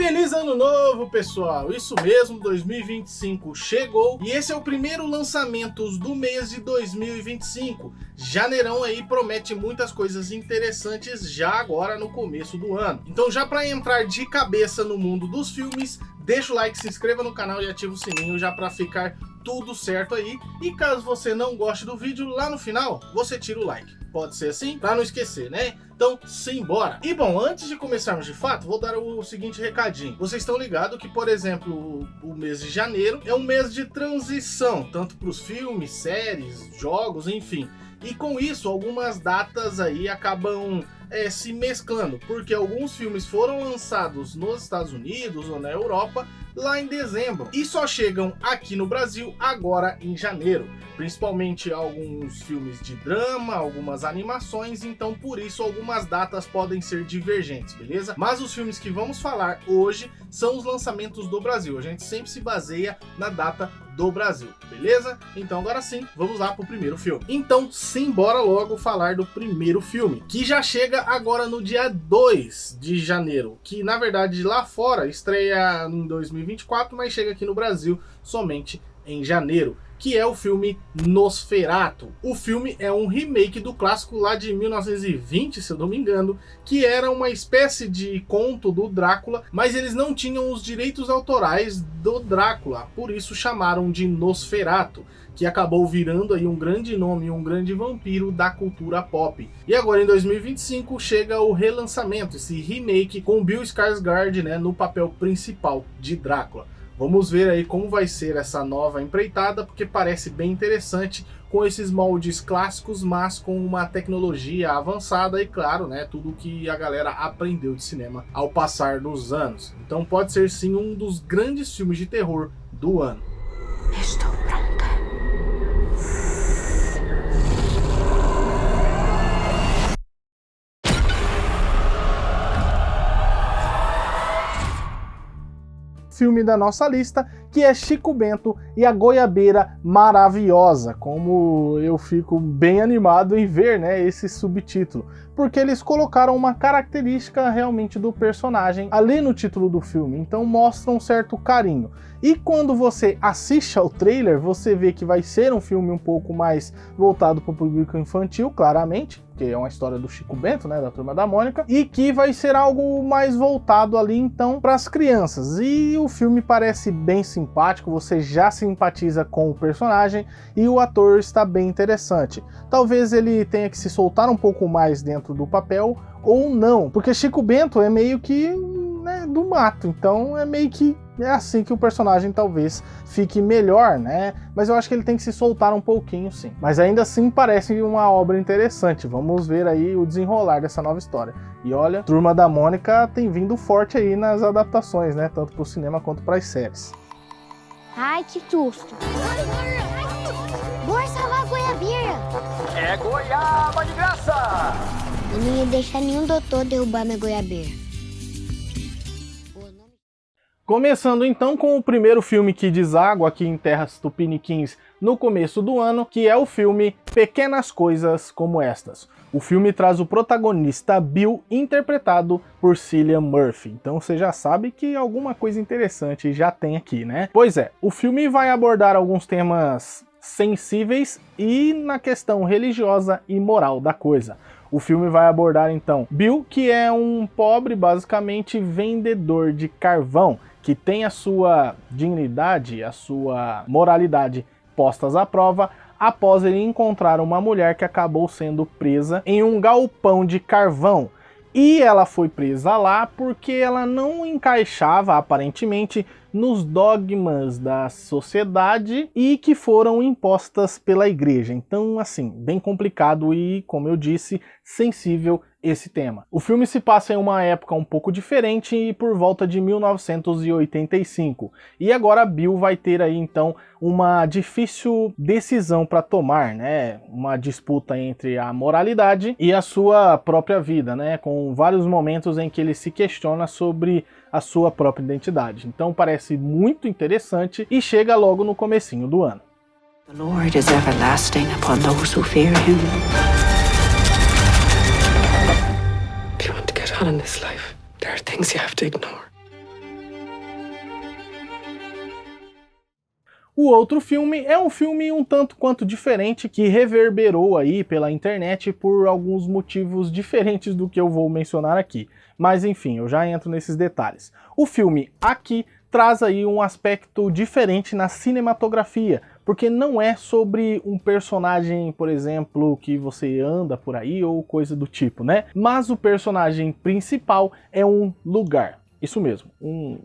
Feliz ano novo, pessoal! Isso mesmo, 2025 chegou e esse é o primeiro lançamento do mês de 2025. Janeirão aí promete muitas coisas interessantes já agora no começo do ano. Então já para entrar de cabeça no mundo dos filmes, deixa o like, se inscreva no canal e ativa o sininho já para ficar tudo certo aí. E caso você não goste do vídeo, lá no final você tira o like. Pode ser assim? Para não esquecer, né? Então, simbora! E bom, antes de começarmos de fato, vou dar o seguinte recadinho. Vocês estão ligados que, por exemplo, o mês de janeiro é um mês de transição, tanto para os filmes, séries, jogos, enfim. E com isso, algumas datas aí acabam se mesclando, porque alguns filmes foram lançados nos Estados Unidos ou na Europa lá em dezembro e só chegam aqui no Brasil agora em janeiro, principalmente alguns filmes de drama, algumas animações, então por isso algumas datas podem ser divergentes, beleza? Mas os filmes que vamos falar hoje são os lançamentos do Brasil, a gente sempre se baseia na data do Brasil, beleza? Então agora sim, vamos lá pro primeiro filme. Então simbora logo falar do primeiro filme, que já chega agora no dia 2 de janeiro, que na verdade lá fora estreia em 2024, mas chega aqui no Brasil somente em janeiro, que é o filme Nosferatu. O filme é um remake do clássico lá de 1920, se eu não me engano, que era uma espécie de conto do Drácula, mas eles não tinham os direitos autorais do Drácula, por isso chamaram de Nosferatu, que acabou virando aí um grande nome, um grande vampiro da cultura pop. E agora em 2025 chega o relançamento, esse remake com Bill Skarsgård, né, no papel principal de Drácula. Vamos ver aí como vai ser essa nova empreitada, porque parece bem interessante, com esses moldes clássicos, mas com uma tecnologia avançada e, claro, né, tudo que a galera aprendeu de cinema ao passar dos anos. Então pode ser sim um dos grandes filmes de terror do ano. Estou pronta. Filme da nossa lista, que é Chico Bento e a Goiabeira Maravilhosa. Como eu fico bem animado em ver, né, esse subtítulo, porque eles colocaram uma característica realmente do personagem ali no título do filme, então mostra um certo carinho. E quando você assiste ao trailer, você vê que vai ser um filme um pouco mais voltado para o público infantil, claramente, que é uma história do Chico Bento, né, da Turma da Mônica, e que vai ser algo mais voltado ali então para as crianças. E o filme parece bem simpático, você já simpatiza com o personagem e o ator está bem interessante. Talvez ele tenha que se soltar um pouco mais dentro do papel ou não, porque Chico Bento é meio que, né, do mato, então é meio que é assim que o personagem talvez fique melhor, né? Mas eu acho que ele tem que se soltar um pouquinho, sim. Mas ainda assim parece uma obra interessante. Vamos ver aí o desenrolar dessa nova história. E olha, Turma da Mônica tem vindo forte aí nas adaptações, né? Tanto para o cinema quanto para as séries. Ai, que susto! Bora salvar a goiabeira! É goiaba de graça! Eu não ia deixar nenhum doutor derrubar minha goiabeira. Começando então com o primeiro filme que deságua aqui em terras tupiniquins no começo do ano, que é o filme Pequenas Coisas Como Estas. O filme traz o protagonista Bill, interpretado por Cillian Murphy. Então você já sabe que alguma coisa interessante já tem aqui, né? Pois é, o filme vai abordar alguns temas sensíveis e na questão religiosa e moral da coisa. O filme vai abordar então Bill, que é um pobre, basicamente vendedor de carvão, que tem a sua dignidade, a sua moralidade postas à prova após ele encontrar uma mulher que acabou sendo presa em um galpão de carvão. E ela foi presa lá porque ela não encaixava, aparentemente, nos dogmas da sociedade e que foram impostas pela igreja. Então, assim, bem complicado e, como eu disse, sensível esse tema. O filme se passa em uma época um pouco diferente e por volta de 1985. E agora Bill vai ter aí então uma difícil decisão para tomar, né? Uma disputa entre a moralidade e a sua própria vida, né? Com vários momentos em que ele se questiona sobre a sua própria identidade. Então parece muito interessante e chega logo no comecinho do ano. The Lord is everlasting upon those who fear him. If you want to get on in this life, there are things you have to ignore. O outro filme é um filme um tanto quanto diferente, que reverberou aí pela internet por alguns motivos diferentes do que eu vou mencionar aqui. Mas enfim, eu já entro nesses detalhes. O filme Aqui traz aí um aspecto diferente na cinematografia, porque não é sobre um personagem, por exemplo, que você anda por aí ou coisa do tipo, né? Mas o personagem principal é um lugar. Isso mesmo, um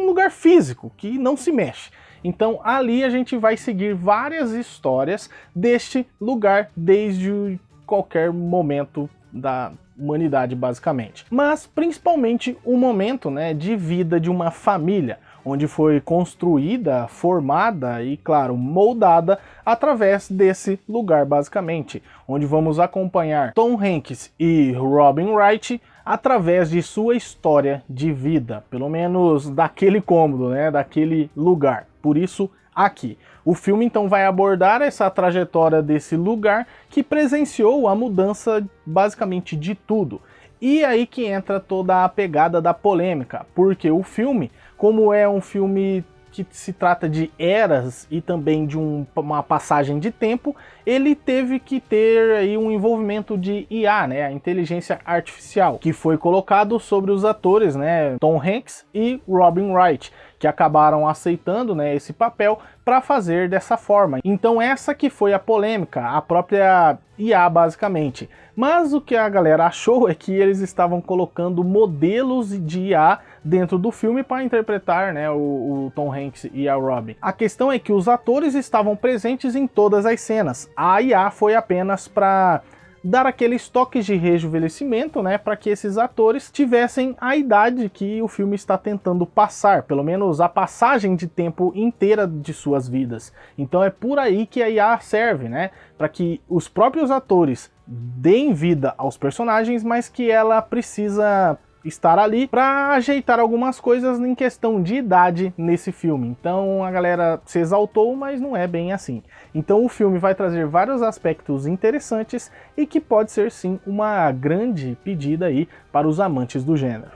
lugar físico que não se mexe. Então ali a gente vai seguir várias histórias deste lugar desde qualquer momento da humanidade, basicamente. Mas principalmente o momento, né, de vida de uma família, onde foi construída, formada e, claro, moldada através desse lugar, basicamente. Onde vamos acompanhar Tom Hanks e Robin Wright através de sua história de vida, pelo menos daquele cômodo, né, daquele lugar. Por isso, Aqui. O filme então vai abordar essa trajetória desse lugar que presenciou a mudança basicamente de tudo. E aí que entra toda a pegada da polêmica, porque o filme, como é um filme que se trata de eras e também de uma passagem de tempo, ele teve que ter aí um envolvimento de IA, né, a inteligência artificial, que foi colocado sobre os atores, né, Tom Hanks e Robin Wright, que acabaram aceitando, né, esse papel para fazer dessa forma. Então essa que foi a polêmica, a própria IA basicamente. Mas o que a galera achou é que eles estavam colocando modelos de IA dentro do filme para interpretar, né, o Tom Hanks e a Robin. A questão é que os atores estavam presentes em todas as cenas. A IA foi apenas para dar aqueles toques de rejuvenescimento, né, para que esses atores tivessem a idade que o filme está tentando passar, pelo menos a passagem de tempo inteira de suas vidas. Então é por aí que a IA serve, né, para que os próprios atores deem vida aos personagens, mas que ela precisa estar ali para ajeitar algumas coisas em questão de idade nesse filme. Então a galera se exaltou, mas não é bem assim. Então o filme vai trazer vários aspectos interessantes e que pode ser sim uma grande pedida aí para os amantes do gênero.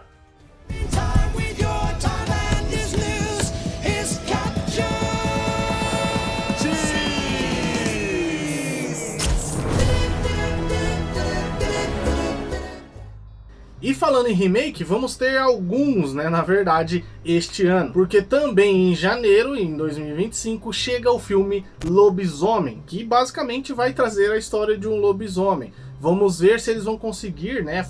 E falando em remake, vamos ter alguns, né, na verdade, este ano. Porque também em janeiro, em 2025, chega o filme Lobisomem, que basicamente vai trazer a história de um lobisomem. Vamos ver se eles vão conseguir, né,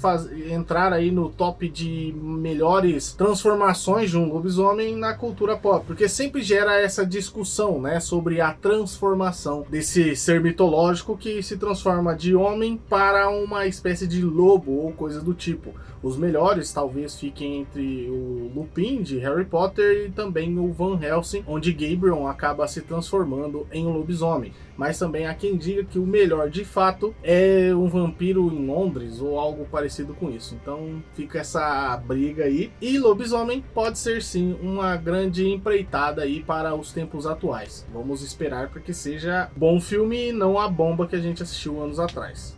entrar aí no top de melhores transformações de um lobisomem na cultura pop. Porque sempre gera essa discussão, né, sobre a transformação desse ser mitológico que se transforma de homem para uma espécie de lobo ou coisa do tipo. Os melhores talvez fiquem entre o Lupin de Harry Potter e também o Van Helsing, onde Gabriel acaba se transformando em um lobisomem. Mas também há quem diga que o melhor de fato é um vampiro em Londres ou algo parecido com isso. Então fica essa briga aí. E lobisomem pode ser sim uma grande empreitada aí para os tempos atuais. Vamos esperar para que seja bom filme e não a bomba que a gente assistiu anos atrás.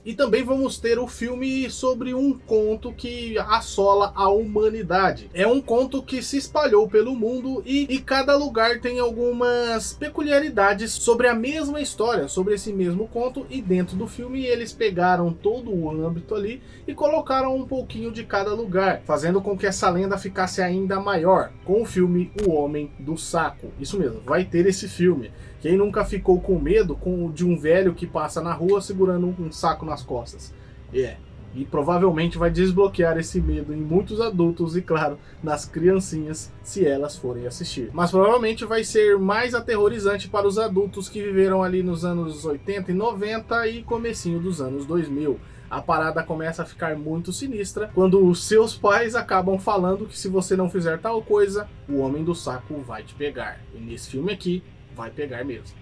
E também vamos ter o filme sobre um conto que assola a humanidade. É um conto que se espalhou pelo mundo e cada lugar tem algumas peculiaridades sobre a mesma história, sobre esse mesmo conto, e dentro do filme eles pegaram todo o âmbito ali e colocaram um pouquinho de cada lugar, fazendo com que essa lenda ficasse ainda maior, com o filme O Homem do Saco. Isso mesmo, vai ter esse filme. Quem nunca ficou com medo de um velho que passa na rua segurando um saco nas costas? E provavelmente vai desbloquear esse medo em muitos adultos e, claro, nas criancinhas, se elas forem assistir. Mas provavelmente vai ser mais aterrorizante para os adultos que viveram ali nos anos 80 e 90 e comecinho dos anos 2000. A parada começa a ficar muito sinistra quando os seus pais acabam falando que se você não fizer tal coisa, o Homem do Saco vai te pegar. E nesse filme aqui, vai pegar mesmo.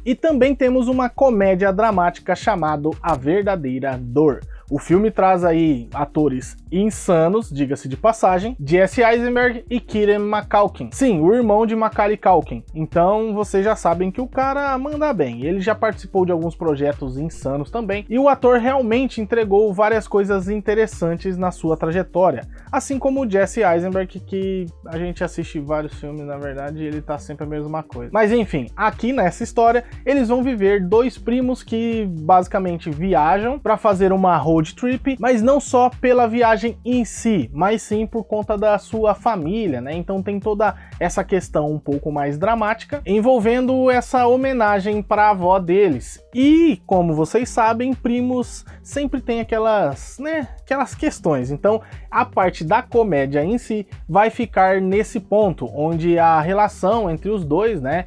E também temos uma comédia dramática chamada A Verdadeira Dor. O filme traz aí atores insanos, diga-se de passagem, Jesse Eisenberg e Kieran Culkin. Sim, o irmão de Macaulay Culkin. Então vocês já sabem que o cara manda bem. Ele já participou de alguns projetos insanos também. E o ator realmente entregou várias coisas interessantes na sua trajetória. Assim como o Jesse Eisenberg, que a gente assiste vários filmes, na verdade, e ele tá sempre a mesma coisa. Mas enfim, aqui nessa história, eles vão viver dois primos que basicamente viajam para fazer uma road trip, mas não só pela viagem em si, mas sim por conta da sua família, né? Então tem toda essa questão um pouco mais dramática envolvendo essa homenagem para a avó deles. E como vocês sabem, primos sempre tem aquelas questões. Então a parte da comédia em si vai ficar nesse ponto, onde a relação entre os dois, né,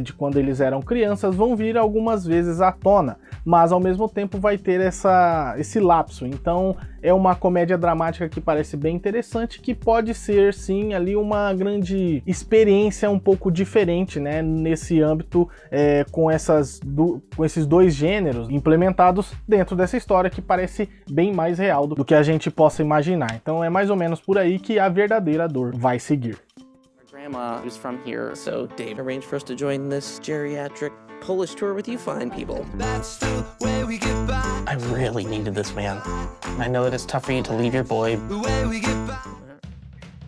de quando eles eram crianças, vão vir algumas vezes à tona, mas ao mesmo tempo vai ter esse lapso. Então é uma comédia dramática que parece bem interessante, que pode ser sim ali uma grande experiência um pouco diferente, né, nesse âmbito, com esses dois gêneros implementados dentro dessa história, que parece bem mais real do que a gente possa imaginar. Então é mais ou menos por aí que A Verdadeira Dor vai seguir. Grandma was from here, so Dave arranged for us to join this geriatric Polish tour with you fine people. I really needed this, man. I know that it's tough for you to leave your boy.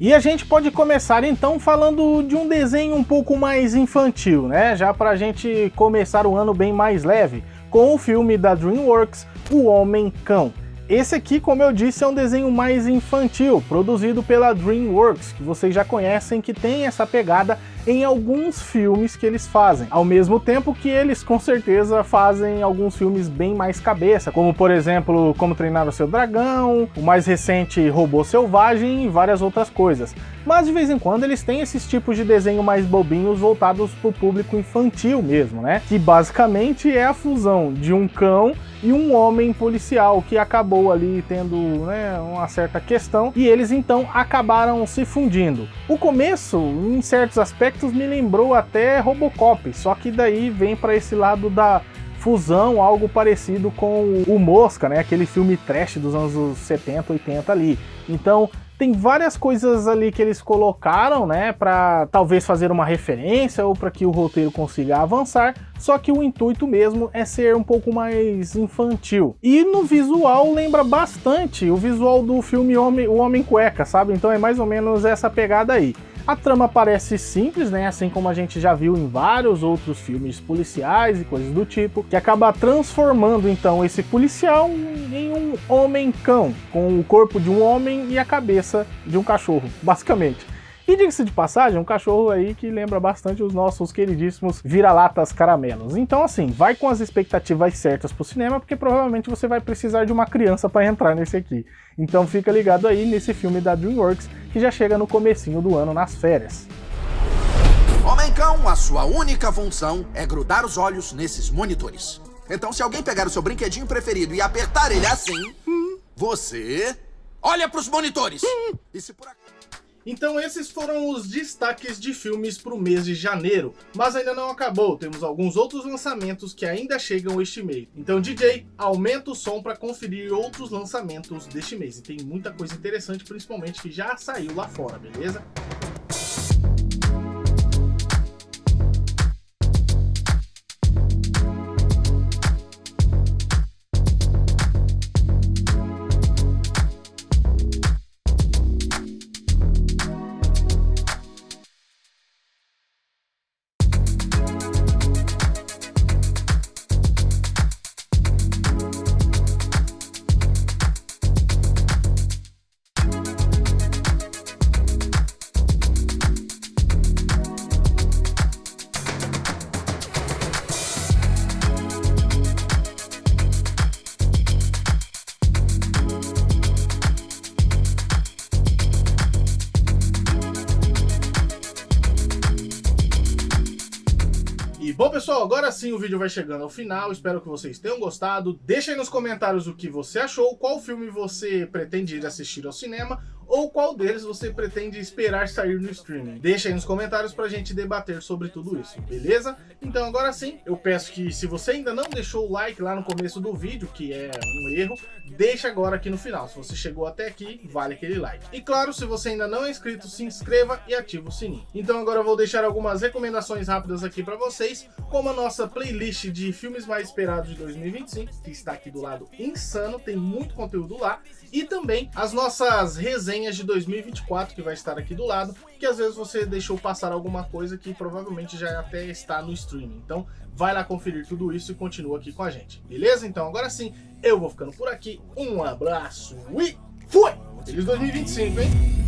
E a gente pode começar então falando de um desenho um pouco mais infantil, né? Já pra gente começar o ano bem mais leve, com o filme da DreamWorks, O Homem-Cão. Esse aqui, como eu disse, é um desenho mais infantil, produzido pela DreamWorks, que vocês já conhecem, que tem essa pegada em alguns filmes que eles fazem, ao mesmo tempo que eles com certeza fazem alguns filmes bem mais cabeça, como por exemplo Como Treinar o Seu Dragão, o mais recente Robô Selvagem e várias outras coisas. Mas de vez em quando eles têm esses tipos de desenho mais bobinhos voltados para o público infantil mesmo, né? Que basicamente é a fusão de um cão e um homem policial que acabou ali tendo, né, uma certa questão, e eles então acabaram se fundindo. O começo, em certos aspectos, me lembrou até Robocop, só que daí vem para esse lado da fusão, algo parecido com o Mosca, né, aquele filme trash dos anos 70, 80 ali. Então tem várias coisas ali que eles colocaram, né, para talvez fazer uma referência ou para que o roteiro consiga avançar, só que o intuito mesmo é ser um pouco mais infantil. E no visual lembra bastante o visual do filme O Homem Cueca, sabe? Então é mais ou menos essa pegada aí. A trama parece simples, né? Assim como a gente já viu em vários outros filmes policiais e coisas do tipo, que acaba transformando então esse policial em um homem-cão, com o corpo de um homem e a cabeça de um cachorro, basicamente. E diga-se de passagem, um cachorro aí que lembra bastante os nossos queridíssimos vira-latas caramelos. Então assim, vai com as expectativas certas pro cinema, porque provavelmente você vai precisar de uma criança para entrar nesse aqui. Então fica ligado aí nesse filme da DreamWorks, que já chega no comecinho do ano nas férias. Homem-cão, a sua única função é grudar os olhos nesses monitores. Então se alguém pegar o seu brinquedinho preferido e apertar ele assim, você olha pros monitores. E se por acaso... Então esses foram os destaques de filmes para o mês de janeiro, mas ainda não acabou, temos alguns outros lançamentos que ainda chegam este mês. Então DJ, aumenta o som para conferir outros lançamentos deste mês, e tem muita coisa interessante, principalmente que já saiu lá fora, beleza? Bom pessoal, agora sim o vídeo vai chegando ao final, espero que vocês tenham gostado. Deixa aí nos comentários o que você achou, qual filme você pretende ir assistir ao cinema, ou qual deles você pretende esperar sair no streaming? Deixa aí nos comentários pra gente debater sobre tudo isso, beleza? Então agora sim, eu peço que se você ainda não deixou o like lá no começo do vídeo, que é um erro, deixa agora aqui no final. Se você chegou até aqui, vale aquele like. E claro, se você ainda não é inscrito, se inscreva e ativa o sininho. Então agora eu vou deixar algumas recomendações rápidas aqui pra vocês, como a nossa playlist de filmes mais esperados de 2025, que está aqui do lado insano, tem muito conteúdo lá, e também as nossas resenhas de 2024, que vai estar aqui do lado, que às vezes você deixou passar alguma coisa que provavelmente já até está no streaming. Então vai lá conferir tudo isso e continua aqui com a gente, beleza? Então agora sim, eu vou ficando por aqui, um abraço e fui! Feliz 2025, hein?